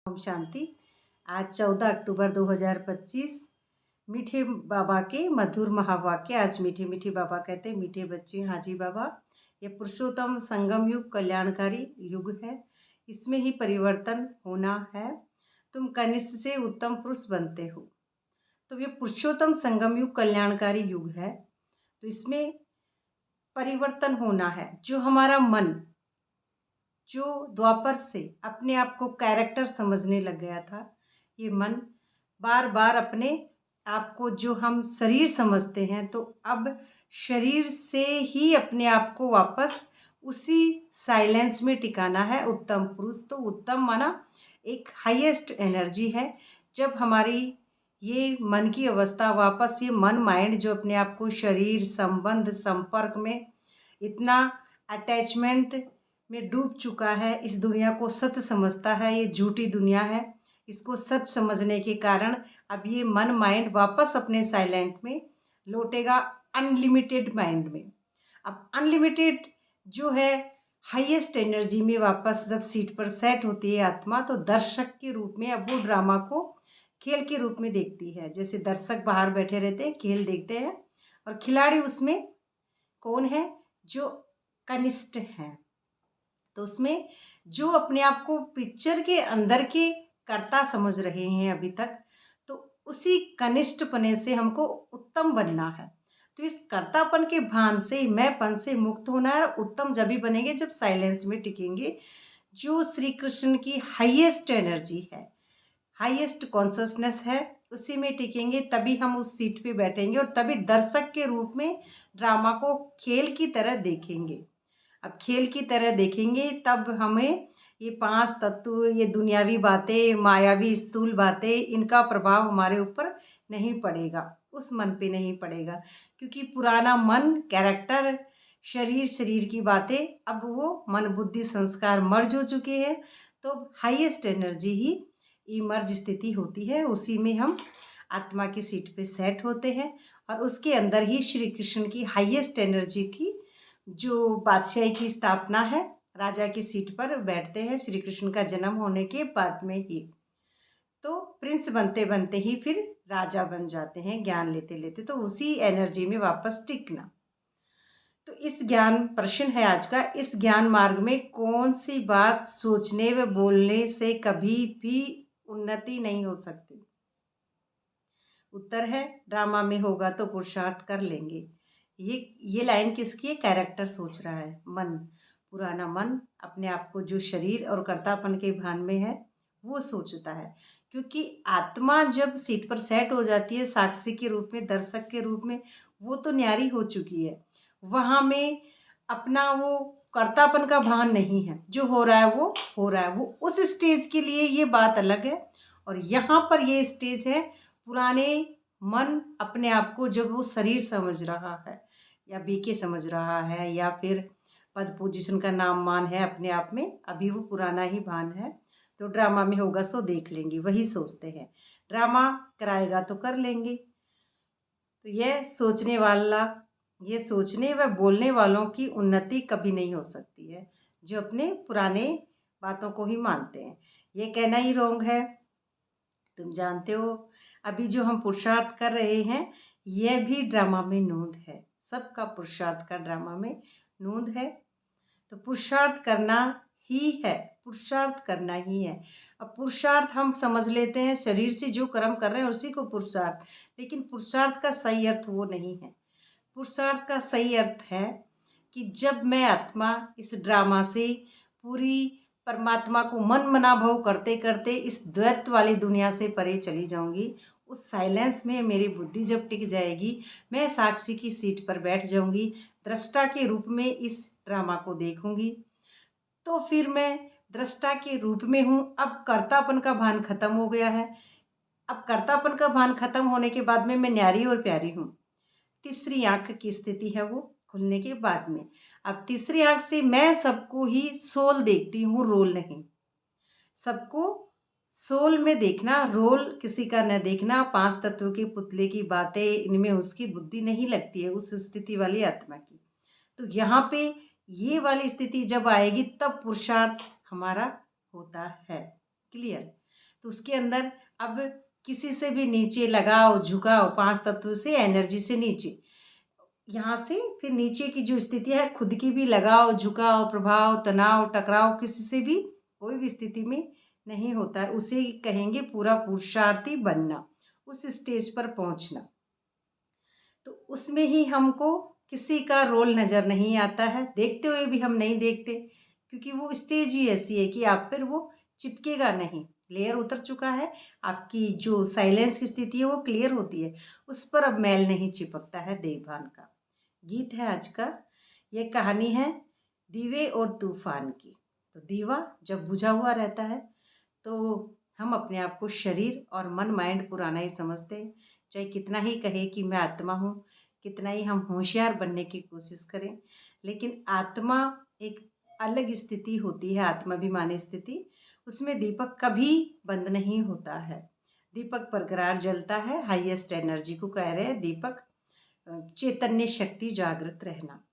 ओम शांति। आज 14 अक्टूबर 2025। मीठे बाबा के मधुर महावाक्य। आज मीठे मीठे बाबा कहते हैं, मीठे बच्चे। हाँ जी बाबा, ये पुरुषोत्तम संगम युग कल्याणकारी युग है। इसमें ही परिवर्तन होना है। तुम कनिष्ठ से उत्तम पुरुष बनते हो। तो ये पुरुषोत्तम संगम युग कल्याणकारी युग है। तो इसमें परिवर्तन होना है। जो हमारा मन, जो द्वापर से अपने आप को कैरेक्टर समझने लग गया था, ये मन बार बार अपने आप को, जो हम शरीर समझते हैं, तो अब शरीर से ही अपने आप को वापस उसी साइलेंस में टिकाना है। उत्तम पुरुष, तो उत्तम माना एक हाईएस्ट एनर्जी है। जब हमारी ये मन की अवस्था वापस, ये मन माइंड जो अपने आप को शरीर संबंध संपर्क में इतना अटैचमेंट में डूब चुका है, इस दुनिया को सच समझता है, ये झूठी दुनिया है, इसको सच समझने के कारण अब ये मन माइंड वापस अपने साइलेंट में लौटेगा, अनलिमिटेड माइंड में। अब अनलिमिटेड जो है हाईएस्ट एनर्जी में वापस जब सीट पर सेट होती है आत्मा, तो दर्शक के रूप में अब वो ड्रामा को खेल के रूप में देखती है। जैसे दर्शक बाहर बैठे रहते हैं, खेल देखते हैं, और खिलाड़ी उसमें कौन है? जो कनिष्ठ हैं। तो उसमें जो अपने आप को पिक्चर के अंदर के कर्ता समझ रहे हैं अभी तक, तो उसी कनिष्ठपने से हमको उत्तम बनना है। तो इस कर्तापन के भान से, मैंपन से मुक्त होना है। और उत्तम जब भी बनेंगे जब साइलेंस में टिकेंगे, जो श्री कृष्ण की हाईएस्ट एनर्जी है, हाईएस्ट कॉन्शसनेस है, उसी में टिकेंगे, तभी हम उस सीट पे बैठेंगे और तभी दर्शक के रूप में ड्रामा को खेल की तरह देखेंगे। अब खेल की तरह देखेंगे, तब हमें ये पांच तत्व, ये दुनियावी बातें, मायावी स्थूल बातें, इनका प्रभाव हमारे ऊपर नहीं पड़ेगा, उस मन पे नहीं पड़ेगा। क्योंकि पुराना मन, कैरेक्टर, शरीर, शरीर की बातें, अब वो मन बुद्धि संस्कार मर्ज हो चुके हैं। तो हाईएस्ट एनर्जी ही इमर्ज स्थिति होती है, उसी में हम आत्मा की सीट पे सेट होते हैं, और उसके अंदर ही श्री कृष्ण की हाईएस्ट एनर्जी की जो बादशाही की स्थापना है, राजा की सीट पर बैठते हैं श्री कृष्ण का जन्म होने के बाद में ही। तो प्रिंस बनते बनते ही फिर राजा बन जाते हैं, ज्ञान लेते लेते। तो उसी एनर्जी में वापस टिकना। तो इस ज्ञान प्रश्न है आज का, इस ज्ञान मार्ग में कौन सी बात सोचने व बोलने से कभी भी उन्नति नहीं हो सकती? उत्तर है, ड्रामा में होगा तो पुरुषार्थ कर लेंगे। ये लाइन किसकी है? कैरेक्टर सोच रहा है, मन, पुराना मन अपने आप को जो शरीर और कर्तापन के भान में है, वो सोचता है। क्योंकि आत्मा जब सीट पर सेट हो जाती है साक्षी के रूप में, दर्शक के रूप में, वो तो न्यारी हो चुकी है। वहाँ में अपना वो कर्तापन का भान नहीं है, जो हो रहा है वो हो रहा है। वो उस स्टेज के लिए ये बात अलग है, और यहाँ पर ये स्टेज है पुराने मन अपने आप को जब वो शरीर समझ रहा है, या बीके समझ रहा है, या फिर पद पोजीशन का नाम मान है अपने आप में, अभी वो पुराना ही भान है। तो ड्रामा में होगा सो देख लेंगे, वही सोचते हैं। ड्रामा कराएगा तो कर लेंगे। तो ये सोचने व बोलने वालों की उन्नति कभी नहीं हो सकती है, जो अपने पुराने बातों को ही मानते हैं। ये कहना ही रोंग है। तुम जानते हो, अभी जो हम पुरुषार्थ कर रहे हैं, यह भी ड्रामा में नोंद है। सबका पुरुषार्थ का ड्रामा में नोंद है। तो पुरुषार्थ करना ही है, पुरुषार्थ करना ही है। अब पुरुषार्थ हम समझ लेते हैं शरीर से जो कर्म कर रहे हैं उसी को पुरुषार्थ, लेकिन पुरुषार्थ का सही अर्थ वो नहीं है। पुरुषार्थ का सही अर्थ है कि जब मैं आत्मा इस ड्रामा से पूरी परमात्मा को मन मना भाव करते करते इस द्वैत वाली दुनिया से परे चली जाऊंगी, उस साइलेंस में मेरी बुद्धि जब टिक जाएगी, मैं साक्षी की सीट पर बैठ जाऊंगी, दृष्टा के रूप में इस ड्रामा को देखूंगी, तो फिर मैं दृष्टा के रूप में हूँ। अब कर्तापन का भान खत्म हो गया है। अब कर्तापन का भान खत्म होने के बाद में मैं न्यारी और प्यारी हूँ। तीसरी आंख की स्थिति है वो खुलने के बाद में। अब तीसरी आंख से मैं सबको ही सोल देखती हूँ, रोल नहीं। सबको सोल में देखना, रोल किसी का न देखना। पांच तत्वों के पुतले की बातें, इनमें उसकी बुद्धि नहीं लगती है, उस स्थिति वाली आत्मा की। तो यहाँ पे ये वाली स्थिति जब आएगी, तब पुरुषार्थ हमारा होता है। क्लियर? तो उसके अंदर अब किसी से भी नीचे लगाव झुकाव, 5 तत्व से एनर्जी से नीचे, यहाँ से फिर नीचे की जो स्थिति है खुद की भी लगाव झुकाव प्रभाव तनाव टकराव किसी से भी कोई भी स्थिति में नहीं होता है, उसे कहेंगे पूरा पुरुषार्थी बनना, उस स्टेज पर पहुंचना। तो उसमें ही हमको किसी का रोल नज़र नहीं आता है, देखते हुए भी हम नहीं देखते, क्योंकि वो स्टेज ही ऐसी है कि आप पर वो चिपकेगा नहीं, लेयर उतर चुका है, आपकी जो साइलेंस की स्थिति है वो क्लियर होती है, उस पर अब मैल नहीं चिपकता है। देवभान का गीत है आज का, ये कहानी है दीवे और तूफान की। तो दीवा जब बुझा हुआ रहता है तो हम अपने आप को शरीर और मन माइंड पुराना ही समझते हैं, चाहे कितना ही कहे कि मैं आत्मा हूँ, कितना ही हम होशियार बनने की कोशिश करें, लेकिन आत्मा एक अलग स्थिति होती है, आत्माभिमानी स्थिति, उसमें दीपक कभी बंद नहीं होता है, दीपक बरकरार जलता है। हाईएस्ट एनर्जी को कह रहे हैं दीपक, चैतन्य शक्ति जागृत रहना।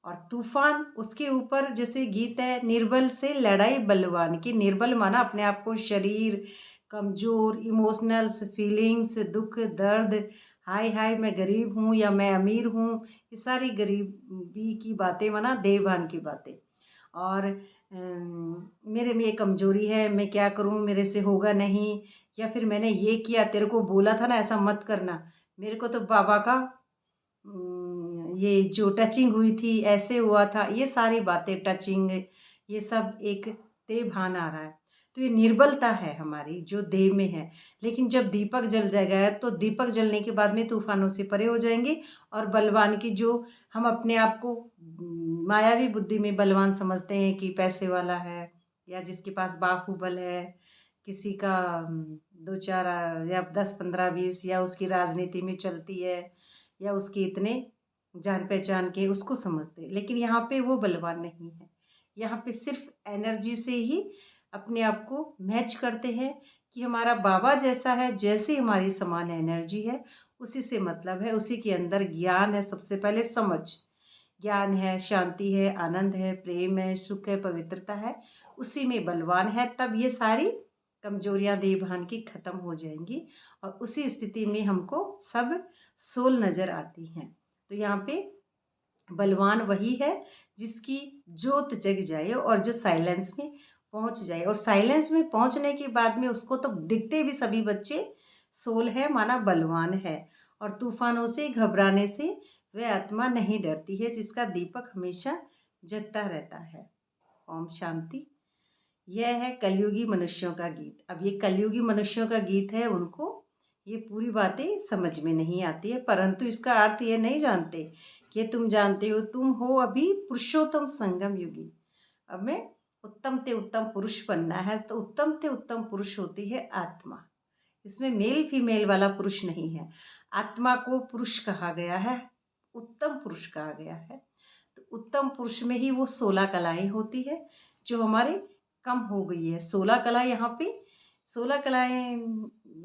और तूफान उसके ऊपर, जैसे गीत है निर्बल से लड़ाई बलवान की, निर्बल माना अपने आप को शरीर कमज़ोर, इमोशनल्स फीलिंग्स दुख दर्द, हाय हाय मैं गरीब हूँ या मैं अमीर हूँ, ये सारी गरीबी की बातें माना देवभान की बातें। और मेरे में ये कमज़ोरी है, मैं क्या करूँ, मेरे से होगा नहीं, या फिर मैंने ये किया, तेरे को बोला था ना ऐसा मत करना, मेरे को तो बाबा का ये जो टचिंग हुई थी ऐसे हुआ था, ये सारी बातें टचिंग, ये सब एक देह भान आ रहा है। तो ये निर्बलता है हमारी जो देह में है, लेकिन जब दीपक जल जाएगा तो दीपक जलने के बाद में तूफानों से परे हो जाएंगे। और बलवान की जो हम अपने आप को मायावी बुद्धि में बलवान समझते हैं कि पैसे वाला है या जिसके पास बाहुबल है, किसी का 2-4 या 10-15-20 या उसकी राजनीति में चलती है या उसके इतने जान पहचान के उसको समझते हैं, लेकिन यहाँ पे वो बलवान नहीं है। यहाँ पे सिर्फ एनर्जी से ही अपने आप को मैच करते हैं कि हमारा बाबा जैसा है, जैसी हमारी समान एनर्जी है, उसी से मतलब है, उसी के अंदर ज्ञान है, सबसे पहले समझ, ज्ञान है, शांति है, आनंद है, प्रेम है, सुख है, पवित्रता है, उसी में बलवान है। तब ये सारी कमजोरियां देवभान की खत्म हो जाएंगी और उसी स्थिति में हमको सब सोल नज़र आती हैं। तो यहाँ पे बलवान वही है जिसकी जोत जग जाए और जो साइलेंस में पहुंच जाए, और साइलेंस में पहुंचने के बाद में उसको तो दिखते भी सभी बच्चे सोल है माना बलवान है। और तूफानों से घबराने से वह आत्मा नहीं डरती है जिसका दीपक हमेशा जगता रहता है। ओम शांति। यह है कलयुगी मनुष्यों का गीत। अब ये कलयुगी मनुष्यों का गीत है, उनको ये पूरी बातें समझ में नहीं आती है, परंतु इसका अर्थ ये नहीं जानते कि तुम जानते हो तुम हो अभी पुरुषोत्तम संगम युगी। अब मैं उत्तम ते उत्तम पुरुष बनना है, तो उत्तम ते उत्तम पुरुष होती है आत्मा। इसमें मेल फीमेल वाला पुरुष नहीं है, आत्मा को पुरुष कहा गया है, उत्तम पुरुष कहा गया है। तो उत्तम पुरुष में ही वो 16 कलाएं होती है जो हमारे कम हो गई है। 16 कला यहाँ पे, 16 कलाएं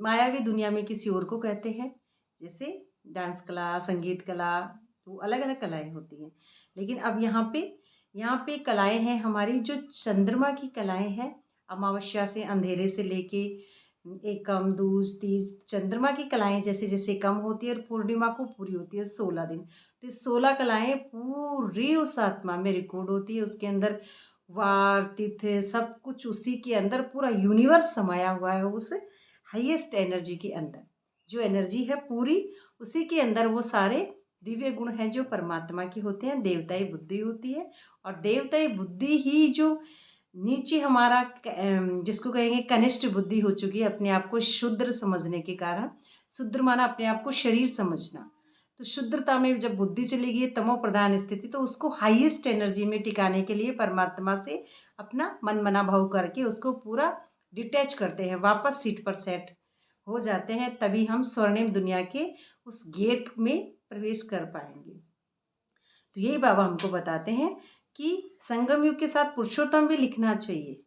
मायावी दुनिया में किसी और को कहते हैं, जैसे डांस कला, संगीत कला, वो अलग अलग कलाएं होती हैं। लेकिन अब यहाँ पे कलाएं हैं हमारी जो चंद्रमा की कलाएं हैं, अमावस्या से अंधेरे से लेके एकम दूज तीज, चंद्रमा की कलाएं जैसे जैसे कम होती है और पूर्णिमा को पूरी होती है 16 दिन। तो 16 कलाएं पूरी उस आत्मा में रिकॉर्ड होती है, उसके अंदर वार तिथि सब कुछ उसी के अंदर, पूरा यूनिवर्स समाया हुआ है उस हाईएस्ट एनर्जी के अंदर। जो एनर्जी है पूरी उसी के अंदर वो सारे दिव्य गुण हैं जो परमात्मा की होते हैं, देवताई बुद्धि होती है। और देवताई बुद्धि ही जो नीचे हमारा जिसको कहेंगे कनिष्ठ बुद्धि हो चुकी है, अपने आप को शुद्र समझने के कारण, शुद्र माना अपने आप को शरीर समझना, तो शुद्धता में जब बुद्धि चली गई तमो प्रधान स्थिति, तो उसको हाईएस्ट एनर्जी में टिकाने के लिए परमात्मा से अपना मन मना भाव करके उसको पूरा डिटैच करते हैं, वापस सीट पर सेट हो जाते हैं, तभी हम स्वर्णिम दुनिया के उस गेट में प्रवेश कर पाएंगे। तो यही बाबा हमको बताते हैं कि संगम युग के साथ पुरुषोत्तम भी लिखना चाहिए।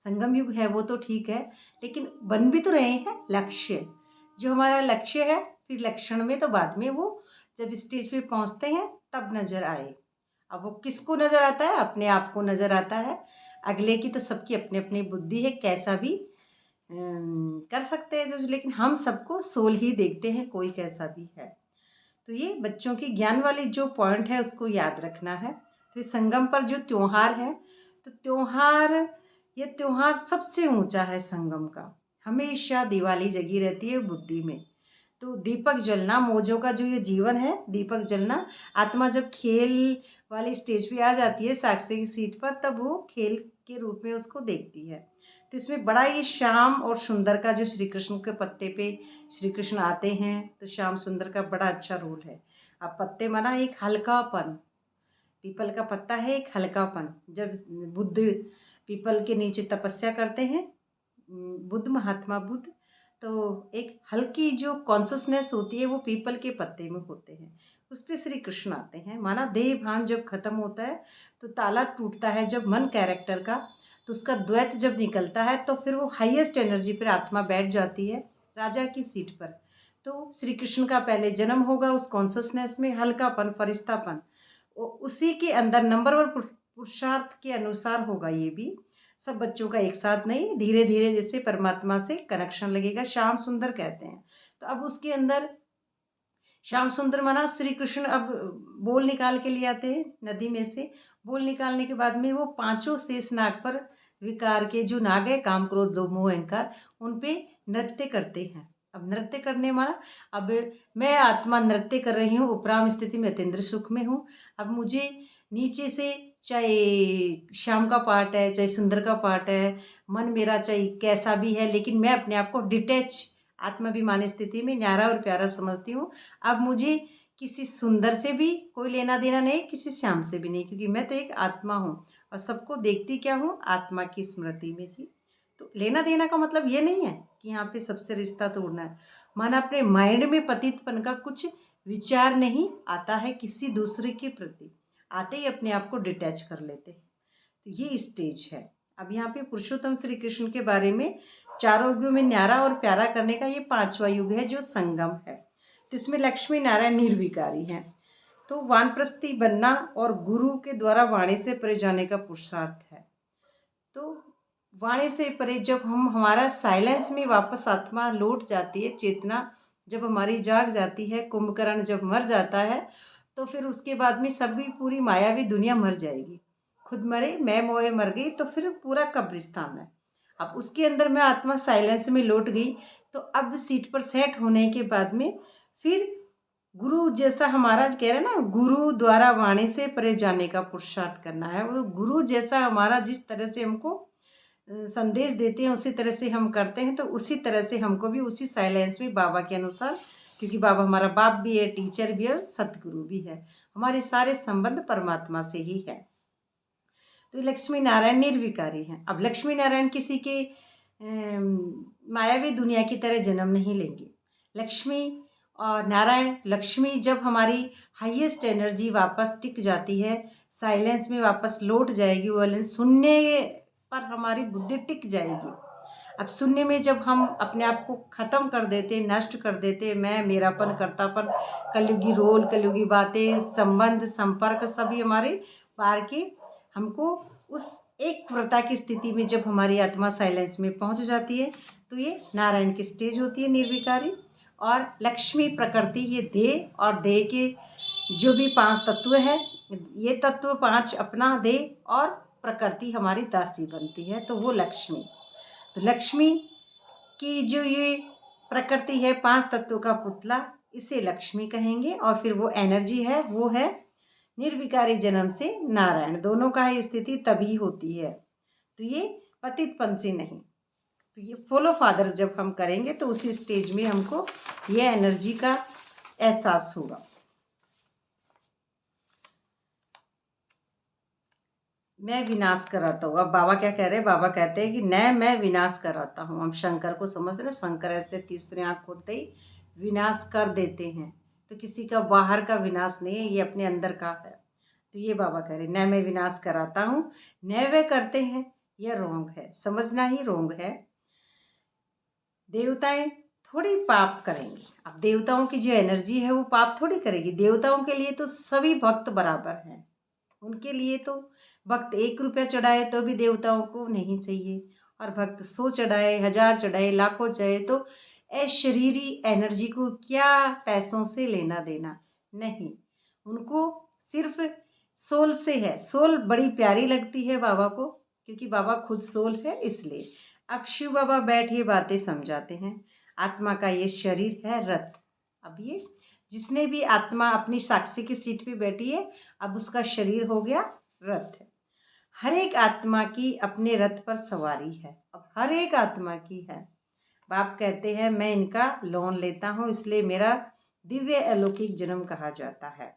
संगम युग है वो तो ठीक है, लेकिन बन भी तो रहे हैं लक्ष्य, जो हमारा लक्ष्य है फिर लक्षण में तो बाद में वो जब स्टेज पे पहुंचते हैं तब नज़र आए। अब वो किसको नज़र आता है? अपने आप को नज़र आता है, अगले की तो सबकी अपनी अपनी बुद्धि है, कैसा भी कर सकते हैं जज, लेकिन हम सबको सोल ही देखते हैं, कोई कैसा भी है। तो ये बच्चों की ज्ञान वाली जो पॉइंट है उसको याद रखना है। तो इस संगम पर जो त्योहार है, तो ये त्योहार सबसे ऊंचा है संगम का। हमेशा दिवाली जगी रहती है बुद्धि में। तो दीपक जलना, मौजों का जो ये जीवन है, दीपक जलना, आत्मा जब खेल वाली स्टेज पे आ जाती है साक्षी की सीट पर, तब वो खेल के रूप में उसको देखती है। तो इसमें बड़ा ये श्याम और सुंदर का जो श्री कृष्ण के पत्ते पे श्री कृष्ण आते हैं, तो श्याम सुंदर का बड़ा अच्छा रोल है। अब पत्ते माना एक हल्कापन, पीपल का पत्ता है एक हल्कापन। जब बुद्ध पीपल के नीचे तपस्या करते हैं, बुद्ध, महात्मा बुद्ध, तो एक हल्की जो कॉन्शसनेस होती है वो पीपल के पत्ते में होते हैं, उस पर श्री कृष्ण आते हैं। माना देह भान जब खत्म होता है तो ताला टूटता है जब मन कैरेक्टर का, तो उसका द्वैत जब निकलता है तो फिर वो हाईएस्ट एनर्जी पर आत्मा बैठ जाती है राजा की सीट पर। तो श्री कृष्ण का पहले जन्म होगा उस कॉन्शसनेस में, हल्कापन, फरिश्तापन, उसी के अंदर नंबर वन पुरुषार्थ के अनुसार होगा। ये भी सब बच्चों का एक साथ नहीं, धीरे धीरे जैसे परमात्मा से कनेक्शन लगेगा। श्याम सुंदर कहते हैं। तो अब उसके अंदर श्याम सुंदर माना श्री कृष्ण अब बोल निकाल के लिए आते हैं नदी में से। बोल निकालने के बाद में वो पांचों शेष नाग पर, विकार के जो नाग है, काम, क्रोध, लोभ, मोह, अहंकार, उन पे नृत्य करते हैं। अब नृत्य करने वाला, अब मैं आत्मा नृत्य कर रही हूँ, उपराम स्थिति में अतीन्द्र सुख में हूँ। अब मुझे नीचे से, चाहे श्याम का पार्ट है चाहे सुंदर का पार्ट है, मन मेरा चाहे कैसा भी है, लेकिन मैं अपने आप को डिटैच आत्माभिमानी स्थिति में न्यारा और प्यारा समझती हूँ। अब मुझे किसी सुंदर से भी कोई लेना देना नहीं, किसी श्याम से भी नहीं, क्योंकि मैं तो एक आत्मा हूँ और सबको देखती क्या हूँ, आत्मा की स्मृति में ही। तो लेना देना का मतलब ये नहीं है कि यहाँ पे सबसे रिश्ता तोड़ना है। माना अपने माइंड में पतितपन का कुछ विचार नहीं आता है किसी दूसरे के प्रति, आते ही अपने आप को डिटैच कर लेते हैं। तो ये स्टेज है। अब यहाँ पे पुरुषोत्तम श्री कृष्ण के बारे में, चारों युगों में न्यारा और प्यारा करने का ये पांचवा युग है जो संगम है। तो इसमें लक्ष्मी नारायण निर्विकारी हैं। तो वानप्रस्थी बनना और गुरु के द्वारा वाणी से परे जाने का पुरुषार्थ है। तो वाणी से परे जब हम, हमारा साइलेंस में वापस आत्मा लौट जाती है, चेतना जब हमारी जाग जाती है, कुंभकर्ण जब मर जाता है, तो फिर उसके बाद में सभी पूरी मायावी दुनिया मर जाएगी। खुद मरे, मैं मोए मर गई, तो फिर पूरा कब्रिस्तान है। अब उसके अंदर मैं आत्मा साइलेंस में लौट गई, तो अब सीट पर सेट होने के बाद में फिर गुरु जैसा, हमारा कह रहे हैं ना, गुरु द्वारा वाणी से परे जाने का पुरुषार्थ करना है। वो गुरु जैसा हमारा जिस तरह से हमको संदेश देते हैं उसी तरह से हम करते हैं, तो उसी तरह से हमको भी उसी साइलेंस में बाबा के अनुसार, क्योंकि बाबा हमारा बाप भी है, टीचर भी है, सतगुरु भी है, हमारे सारे संबंध परमात्मा से ही है। तो लक्ष्मी नारायण निर्विकारी हैं। अब लक्ष्मी नारायण किसी के मायावी दुनिया की तरह जन्म नहीं लेंगे। लक्ष्मी और नारायण, लक्ष्मी जब हमारी हाईएस्ट एनर्जी वापस टिक जाती है, साइलेंस में वापस लौट जाएगी, वो सुनने पर हमारी बुद्धि टिक जाएगी। अब शून्य में जब हम अपने आप को ख़त्म कर देते, नष्ट कर देते, मैं, मेरापन, कर्तापन, कलयुगी रोल, कलयुगी बातें, संबंध, संपर्क सभी हमारे पार के, हमको उस एक व्रता की स्थिति में जब हमारी आत्मा साइलेंस में पहुंच जाती है, तो ये नारायण की स्टेज होती है निर्विकारी। और लक्ष्मी प्रकृति, ये देह और देह के जो भी पांच तत्व है, ये तत्व पांच अपना देह और प्रकृति हमारी दासी बनती है, तो वो लक्ष्मी। तो लक्ष्मी की जो ये प्रकृति है, पांच तत्वों का पुतला, इसे लक्ष्मी कहेंगे। और फिर वो एनर्जी है, वो है निर्विकारी जन्म से नारायण। दोनों का ही स्थिति तभी होती है। तो ये पतितपन से नहीं, तो ये फॉलो फादर जब हम करेंगे तो उसी स्टेज में हमको ये एनर्जी का एहसास होगा। मैं विनाश कराता हूँ। अब बाबा क्या कह रहे हैं, बाबा कहते हैं कि न मैं विनाश कराता हूँ। हम शंकर को समझते हैं, शंकर ऐसे तीसरे आँख खोलते ही विनाश कर देते हैं। तो किसी का बाहर का विनाश नहीं है, ये अपने अंदर का है। तो ये बाबा कह रहे हैं, न मैं विनाश कराता हूँ, न वे करते हैं, यह रोंग है, समझना ही रोंग है। देवताएं थोड़ी पाप करेंगी। अब देवताओं की जो एनर्जी है वो पाप थोड़ी करेगी। देवताओं के लिए तो सभी भक्त बराबर हैं। उनके लिए तो भक्त 1 रुपया चढ़ाए तो भी देवताओं को नहीं चाहिए, और भक्त 100 चढ़ाए, 1000 चढ़ाए, लाखों चाहे, तो अशरीरी एनर्जी को क्या पैसों से लेना देना नहीं। उनको सिर्फ सोल से है। सोल बड़ी प्यारी लगती है बाबा को, क्योंकि बाबा खुद सोल है, इसलिए। अब शिव बाबा बैठ ये बातें समझाते हैं। आत्मा का ये शरीर है रथ। अब ये जिसने भी आत्मा अपनी साक्षी की सीट पे बैठी है, अब उसका शरीर हो गया रथ है। हर एक आत्मा की अपने रथ पर सवारी है। अब हर एक आत्मा की है। बाप कहते हैं मैं इनका लोन लेता हूँ, इसलिए मेरा दिव्य अलौकिक जन्म कहा जाता है।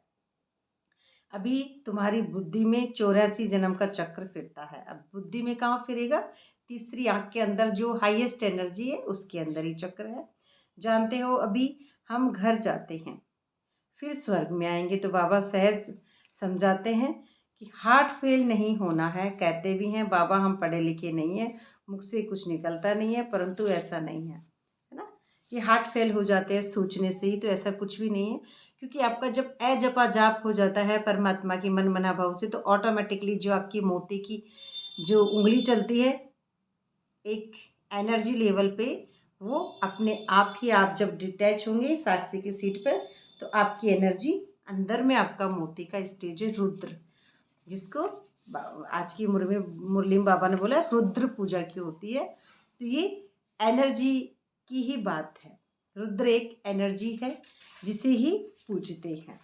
अभी तुम्हारी बुद्धि में 84 जन्म का चक्र फिरता है। अब बुद्धि में कहाँ फिरेगा? तीसरी आंख के अंदर जो हाईएस्ट एनर्जी है उसके अंदर ही चक्र है। जानते हो, अभी हम घर जाते हैं, फिर स्वर्ग में आएंगे। तो बाबा सहज समझाते हैं कि हार्ट फेल नहीं होना है। कहते भी हैं बाबा हम पढ़े लिखे नहीं हैं, मुख से कुछ निकलता नहीं है, परंतु ऐसा नहीं है ना। ये हार्ट फेल हो जाते हैं सोचने से ही, तो ऐसा कुछ भी नहीं है। क्योंकि आपका जब अजपा जाप हो जाता है परमात्मा की मन मना भाव से, तो ऑटोमेटिकली जो आपकी मोती की जो उंगली चलती है एक एनर्जी लेवल पे, वो अपने आप ही, आप जब डिटैच होंगे साक्षी की सीट पर, तो आपकी एनर्जी अंदर में, आपका मोती का स्टेज है रुद्र, जिसको आज की मुरली में बाबा ने बोला रुद्र पूजा की होती है। तो ये एनर्जी की ही बात है। रुद्र एक एनर्जी है जिसे ही पूजते हैं।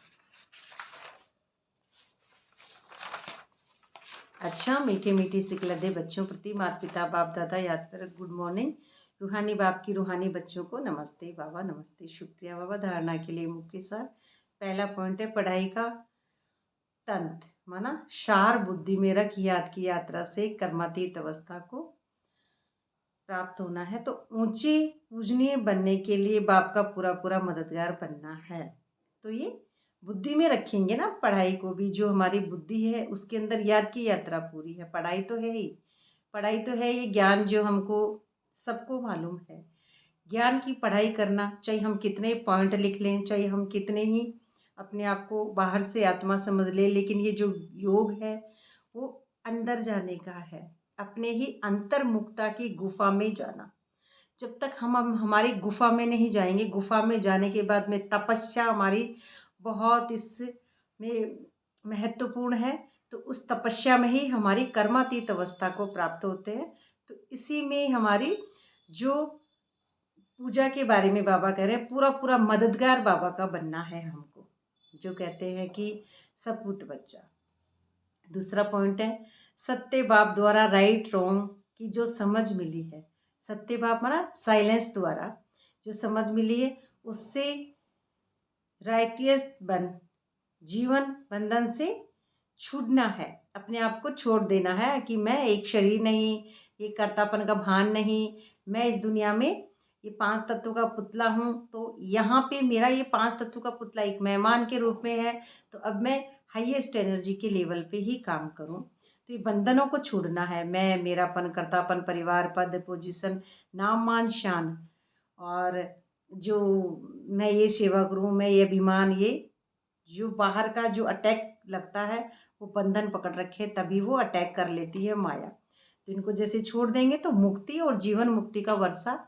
अच्छा, मीठे मीठे सिकलदे बच्चों प्रति माता पिता बाप दादा याद कर गुड मॉर्निंग। रूहानी बाप की रूहानी बच्चों को नमस्ते बाबा, नमस्ते, शुक्रिया बाबा। धारणा के लिए मुख्य सार। पहला पॉइंट है पढ़ाई का तंत्र, माना शार बुद्धि में रख याद की यात्रा से कर्मातीत अवस्था को प्राप्त होना है। तो ऊंचे पूजनीय बनने के लिए बाप का पूरा पूरा मददगार बनना है। तो ये बुद्धि में रखेंगे ना पढ़ाई को भी। जो हमारी बुद्धि है उसके अंदर याद की यात्रा पूरी है। पढ़ाई तो है ही, पढ़ाई तो है ये ज्ञान जो हमको सबको मालूम है। ज्ञान की पढ़ाई करना, चाहे हम कितने पॉइंट लिख लें, चाहे हम कितने ही अपने आप को बाहर से आत्मा समझ लें, लेकिन ये जो योग है वो अंदर जाने का है, अपने ही अंतर्मुखता की गुफा में जाना। जब तक हम हमारी गुफा में नहीं जाएंगे, गुफा में जाने के बाद में तपस्या हमारी बहुत इसमें महत्वपूर्ण है। तो उस तपस्या में ही हमारी कर्मातीत अवस्था को प्राप्त होते हैं। तो इसी में हमारी जो पूजा के बारे में बाबा कह रहे हैं, पूरा पूरा मददगार बाबा का बनना है हमको, जो कहते हैं कि सपूत बच्चा। दूसरा पॉइंट है सत्य बाप द्वारा राइट रॉन्ग की जो समझ मिली है। सत्य बाप माना साइलेंस द्वारा जो समझ मिली है, उससे राइटियस जीवन बंधन से छूटना है। अपने आप को छोड़ देना है कि मैं एक शरीर नहीं, एक कर्तापन का भान नहीं, मैं इस दुनिया में ये 5 तत्वों का पुतला हूँ। तो यहाँ पे मेरा ये 5 तत्वों का पुतला एक मेहमान के रूप में है। तो अब मैं हाईएस्ट एनर्जी के लेवल पे ही काम करूँ। तो ये बंधनों को छोड़ना है। मैं, मेरापन, कर्तापन, परिवार, पद, पोजीशन, नाम, मान, शान, और जो मैं ये सेवा करूँ, मैं ये अभिमान, ये जो बाहर का जो अटैक लगता है वो बंधन पकड़ रखे, तभी वो अटैक कर लेती है माया। तो इनको जैसे छोड़ देंगे तो मुक्ति और जीवन मुक्ति का वर्षा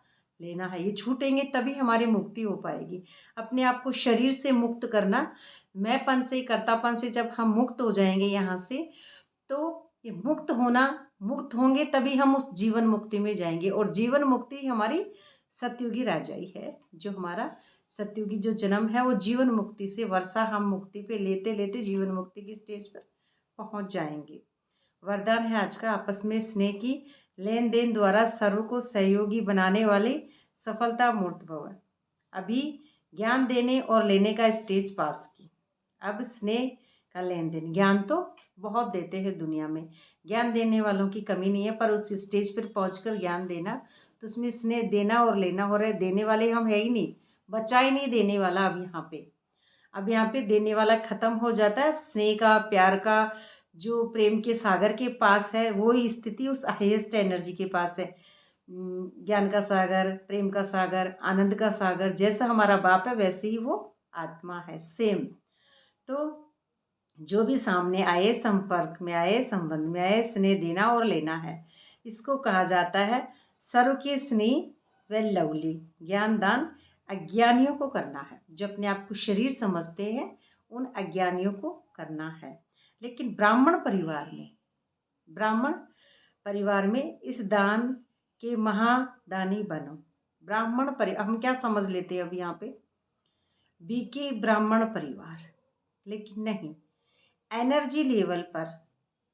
लेना है। ये छूटेंगे तभी हमारी मुक्ति हो पाएगी। अपने आप को शरीर से मुक्त करना, मैंपन से, कर्तापन से जब हम मुक्त हो जाएंगे यहाँ से, तो ये मुक्त होंगे तभी हम उस जीवन मुक्ति में जाएंगे। और जीवन मुक्ति हमारी सतयुगी राजाई है। जो हमारा सतयुगी जो जन्म है वो जीवन मुक्ति से वर्षा हम मुक्ति पे लेते लेते जीवन मुक्ति की स्टेज पर पहुंच जाएंगे। वरदान है आज का, आपस में स्नेह की लेन देन द्वारा सर्व को सहयोगी बनाने वाली सफलता मूर्त भव। अभी ज्ञान देने और लेने का स्टेज पास की, अब स्नेह का लेन देन। ज्ञान तो बहुत देते हैं दुनिया में, ज्ञान देने वालों की कमी नहीं है, पर उस स्टेज पर पहुंचकर ज्ञान देना, तो उसमें स्नेह देना और लेना हो रहा है। देने वाले हम है ही नहीं, बचा ही नहीं देने वाला। अब यहाँ पे देने वाला खत्म हो जाता है। अब स्नेह का, प्यार का, जो प्रेम के सागर के पास है, वो ही स्थिति उस हाईएस्ट एनर्जी के पास है। ज्ञान का सागर, प्रेम का सागर, आनंद का सागर, जैसा हमारा बाप है वैसे ही वो आत्मा है, सेम। तो जो भी सामने आए, संपर्क में आए, संबंध में आए, स्नेह देना और लेना है। इसको कहा जाता है सर्व के स्नेह व लवली। ज्ञान दान अज्ञानियों को करना है, जो अपने आप को शरीर समझते हैं उन अज्ञानियों को करना है। लेकिन ब्राह्मण परिवार में इस दान के महादानी बनो। हम क्या समझ लेते हैं अब यहाँ पे बीके ब्राह्मण परिवार, लेकिन नहीं, एनर्जी लेवल पर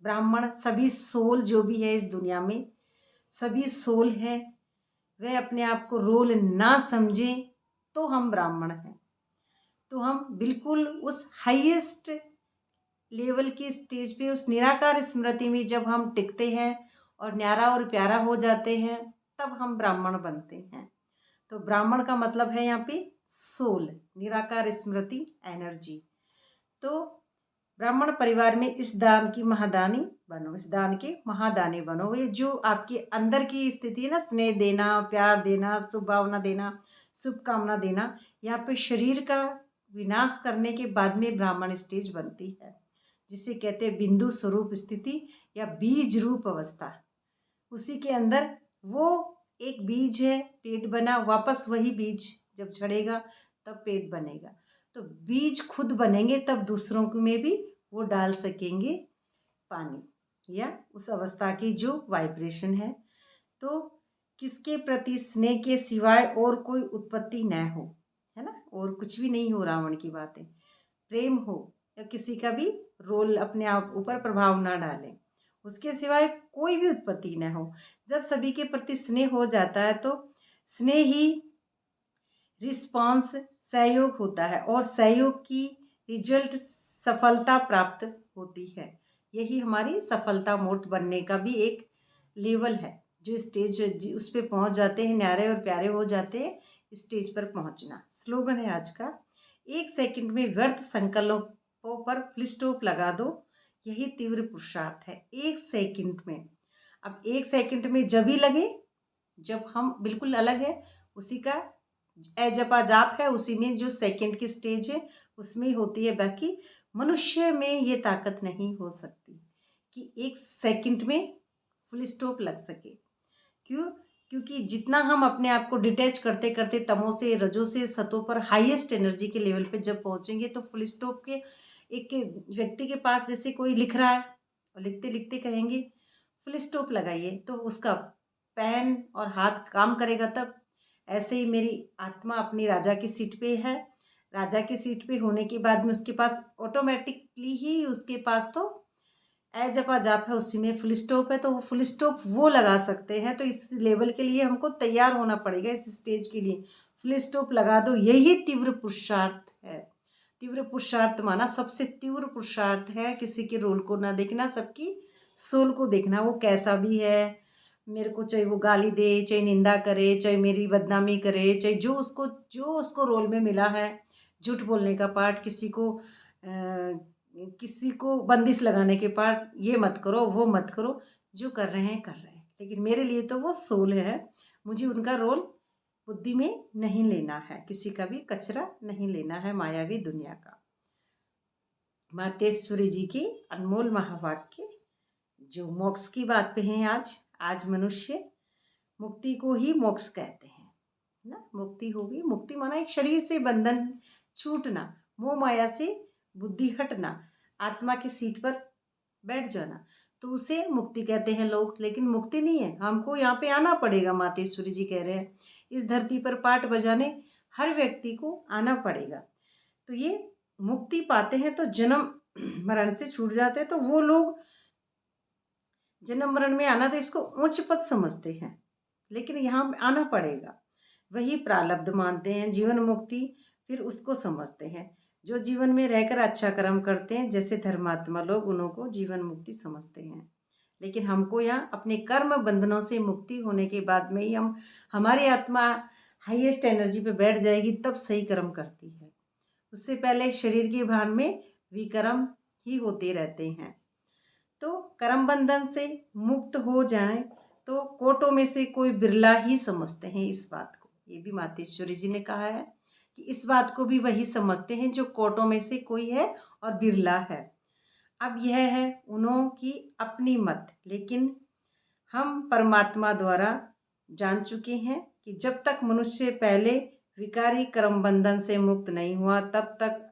ब्राह्मण सभी सोल जो भी है इस दुनिया में सभी सोल हैं, वह अपने आप को रोल ना समझें तो हम ब्राह्मण हैं। तो हम बिल्कुल उस हाईएस्ट लेवल की स्टेज पे उस निराकार स्मृति में जब हम टिकते हैं और न्यारा और प्यारा हो जाते हैं तब हम ब्राह्मण बनते हैं। तो ब्राह्मण का मतलब है यहाँ पे सोल, निराकार स्मृति, एनर्जी। तो ब्राह्मण परिवार में इस दान की महादानी बनो, इस दान के महादानी बनो। ये जो आपके अंदर की स्थिति है ना, स्नेह देना, प्यार देना, शुभ भावना देना, शुभकामना देना, यहाँ पे शरीर का विनाश करने के बाद में ब्राह्मण स्टेज बनती है, जिसे कहते हैं बिंदु स्वरूप स्थिति या बीज रूप अवस्था। उसी के अंदर वो एक बीज है, पेड़ बना, वापस वही बीज जब झड़ेगा तब पेड़ बनेगा। तो बीज खुद बनेंगे तब दूसरों में भी वो डाल सकेंगे पानी या उस अवस्था की जो वाइब्रेशन है। तो किसके प्रति स्नेह के सिवाय और कोई उत्पत्ति न हो, है ना, और कुछ भी नहीं हो रावण की बातें, प्रेम हो या किसी का भी रोल अपने आप ऊपर प्रभाव ना डालें, उसके सिवाय कोई भी उत्पत्ति न हो। जब सभी के प्रति स्नेह हो जाता है तो स्नेह ही रिस्पॉन्स सहयोग होता है और सहयोग की रिजल्ट सफलता प्राप्त होती है। यही हमारी सफलता मूर्त बनने का भी एक लेवल है, जो स्टेज उस पर पहुँच जाते हैं, न्यारे और प्यारे हो जाते हैं, स्टेज पर पहुँचना। स्लोगन है आज का, 1 सेकंड में व्यर्थ संकल्पों पर फुल स्टॉप लगा दो, यही तीव्र पुरुषार्थ है। 1 सेकंड में, अब 1 सेकंड में जब ही लगे जब हम बिल्कुल अलग है, उसी का जपा जाप है, उसी में जो सेकंड की स्टेज है उसमें ही होती है। बाकी मनुष्य में ये ताकत नहीं हो सकती कि 1 सेकंड में फुल स्टॉप लग सके। क्यों? क्योंकि जितना हम अपने आप को डिटैच करते करते तमो से, रजो से, सतो पर हाईएस्ट एनर्जी के लेवल पे जब पहुंचेंगे तो फुल स्टॉप के एक व्यक्ति के पास जैसे कोई लिख रहा है और लिखते लिखते कहेंगे फुल स्टॉप लगाइए, तो उसका पेन और हाथ काम करेगा तब। ऐसे ही मेरी आत्मा अपनी राजा की सीट पे है, राजा की सीट पे होने के बाद में उसके पास ऑटोमेटिकली ही उसके पास तो जपा जाप है, उसी में फुल स्टॉप है, तो वो फुल स्टॉप वो लगा सकते हैं। तो इस लेवल के लिए हमको तैयार होना पड़ेगा, इस स्टेज के लिए फुल स्टॉप लगा दो, यही तीव्र पुरुषार्थ है। तीव्र पुरुषार्थ माना सबसे तीव्र पुरुषार्थ है किसी के रोल को ना देखना, सबकी सोल को देखना, वो कैसा भी है। मेरे को चाहे वो गाली दे, चाहे निंदा करे, चाहे मेरी बदनामी करे, चाहे जो उसको रोल में मिला है, झूठ बोलने का पार्ट, किसी को बंदिश लगाने के पार्ट, ये मत करो वो मत करो, जो कर रहे हैं कर रहे हैं, लेकिन मेरे लिए तो वो सोल है, मुझे उनका रोल बुद्धि में नहीं लेना है, किसी का भी कचरा नहीं लेना है मायावी दुनिया का। मातेश्वरी जी की अनमोल महावाक्य जो मोक्ष की बात पे हैं। आज मनुष्य मुक्ति को ही मोक्ष कहते हैं ना, मुक्ति होगी। मुक्ति माना एक शरीर से बंधन छूटना, मोह माया से बुद्धि हटना, आत्मा की सीट पर बैठ जाना, तो उसे मुक्ति कहते हैं लोग। लेकिन मुक्ति नहीं है, हमको यहाँ पे आना पड़ेगा। मातेश्वरी जी कह रहे हैं इस धरती पर पाठ बजाने हर व्यक्ति को आना पड़ेगा। तो ये मुक्ति पाते हैं तो जन्म मरण से छूट जाते हैं। तो वो लोग जन्म मरण में आना तो इसको उच्च पद समझते हैं, लेकिन यहाँ आना पड़ेगा, वही प्रारब्ध मानते हैं। जीवन मुक्ति फिर उसको समझते हैं जो जीवन में रहकर अच्छा कर्म करते हैं, जैसे धर्मात्मा लोग उनको जीवन मुक्ति समझते हैं। लेकिन हमको यहाँ अपने कर्म बंधनों से मुक्ति होने के बाद में ही हमारी आत्मा हाईएस्ट एनर्जी पे बैठ जाएगी, तब सही कर्म करती है। उससे पहले शरीर के भान में विकर्म ही होते रहते हैं। तो कर्म बंधन से मुक्त हो जाएं तो कोटों में से कोई बिरला ही समझते हैं इस बात को। ये भी मातेश्वरी जी ने कहा है कि इस बात को भी वही समझते हैं जो कोटों में से कोई है और बिरला है। अब यह है उन्हों की अपनी मत, लेकिन हम परमात्मा द्वारा जान चुके हैं कि जब तक मनुष्य पहले विकारी कर्म बंधन से मुक्त नहीं हुआ तब तक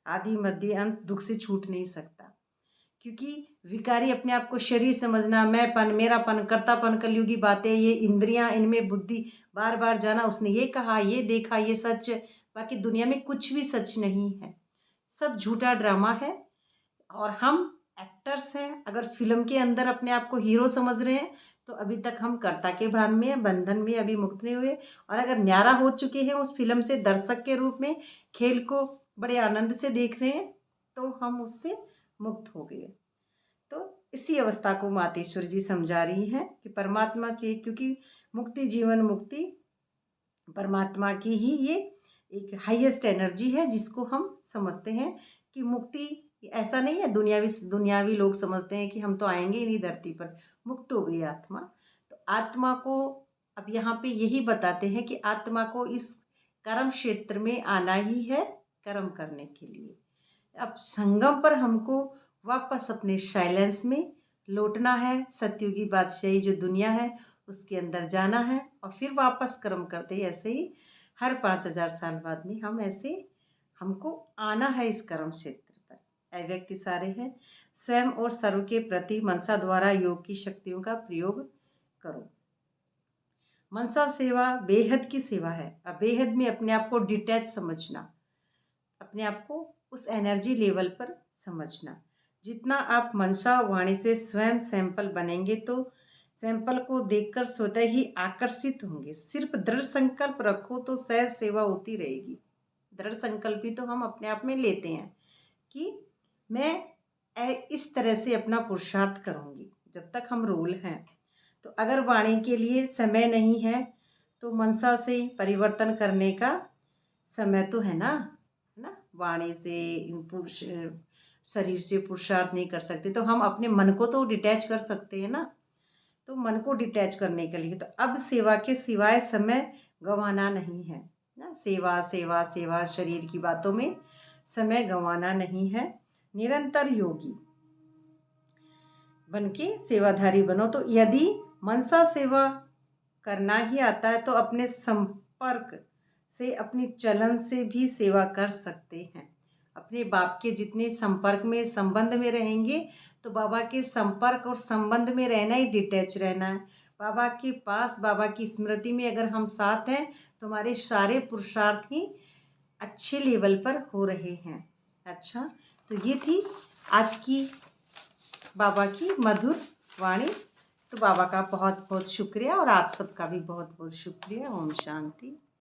आदि मध्य अंत दुख से छूट नहीं सकता। क्योंकि विकारी अपने आप को शरीर समझना, मैंपन, मेरापन, कर्तापन, कलयुगी बातें, ये इंद्रियां, इनमें बुद्धि बार बार जाना, उसने ये कहा, ये देखा, ये सच, बाकी दुनिया में कुछ भी सच नहीं है, सब झूठा ड्रामा है। और हम एक्टर्स हैं, अगर फिल्म के अंदर अपने आप को हीरो समझ रहे हैं तो अभी तक हम कर्ता के भान में हैं, बंधन में अभी मुक्त नहीं हुए। और अगर न्यारा हो चुके हैं उस फिल्म से दर्शक के रूप में, खेल को बड़े आनंद से देख रहे हैं, तो हम उससे मुक्त हो गए। तो इसी अवस्था को मातेश्वर जी समझा रही हैं कि परमात्मा चाहिए, क्योंकि मुक्ति, जीवन मुक्ति परमात्मा की ही ये एक हाईएस्ट एनर्जी है, जिसको हम समझते हैं कि मुक्ति ऐसा नहीं है। दुनियावी लोग समझते हैं कि हम तो आएंगे ही नहीं धरती पर, मुक्त हो गई आत्मा। तो आत्मा को अब यहाँ पे यही बताते हैं कि आत्मा को इस कर्म क्षेत्र में आना ही है कर्म करने के लिए। अब संगम पर हमको वापस अपने साइलेंस में लौटना है, सतयुगी बादशाही जो दुनिया है उसके अंदर जाना है और फिर वापस कर्म करते हैं। ऐसे ही हर 5000 साल बाद में हम ऐसे हमको आना है इस कर्म क्षेत्र पर। ऐ व्यक्ति सारे हैं, स्वयं और सर्व के प्रति मनसा द्वारा योग की शक्तियों का प्रयोग करो। मनसा सेवा बेहद की सेवा है। अब बेहद में अपने आप को डिटैच समझना, अपने आप को उस एनर्जी लेवल पर समझना। जितना आप मनसा वाणी से स्वयं सैंपल बनेंगे तो सैंपल को देखकर स्वतः ही आकर्षित होंगे। सिर्फ दृढ़ संकल्प रखो तो सहज सेवा होती रहेगी। दृढ़ संकल्प ही तो हम अपने आप में लेते हैं कि मैं इस तरह से अपना पुरुषार्थ करूँगी। जब तक हम रोल हैं, तो अगर वाणी के लिए समय नहीं है तो मनसा से परिवर्तन करने का समय तो है ना, वाणी से पुरुष शरीर से पुरुषार्थ नहीं कर सकते तो हम अपने मन को तो डिटैच कर सकते हैं ना। तो मन को डिटैच करने के लिए तो अब सेवा के सिवाय समय गंवाना नहीं है ना। सेवा सेवा सेवा, शरीर की बातों में समय गंवाना नहीं है। निरंतर योगी बन के सेवाधारी बनो। तो यदि मनसा सेवा करना ही आता है तो अपने संपर्क से, अपनी चलन से भी सेवा कर सकते हैं। अपने बाप के जितने संपर्क में, संबंध में रहेंगे तो बाबा के संपर्क और संबंध में रहना ही डिटैच रहना है। बाबा के पास, बाबा की स्मृति में अगर हम साथ हैं तो हमारे सारे पुरुषार्थ ही अच्छे लेवल पर हो रहे हैं। अच्छा, तो ये थी आज की बाबा की मधुर वाणी। तो बाबा का बहुत बहुत शुक्रिया और आप सबका भी बहुत बहुत शुक्रिया। ओम शांति।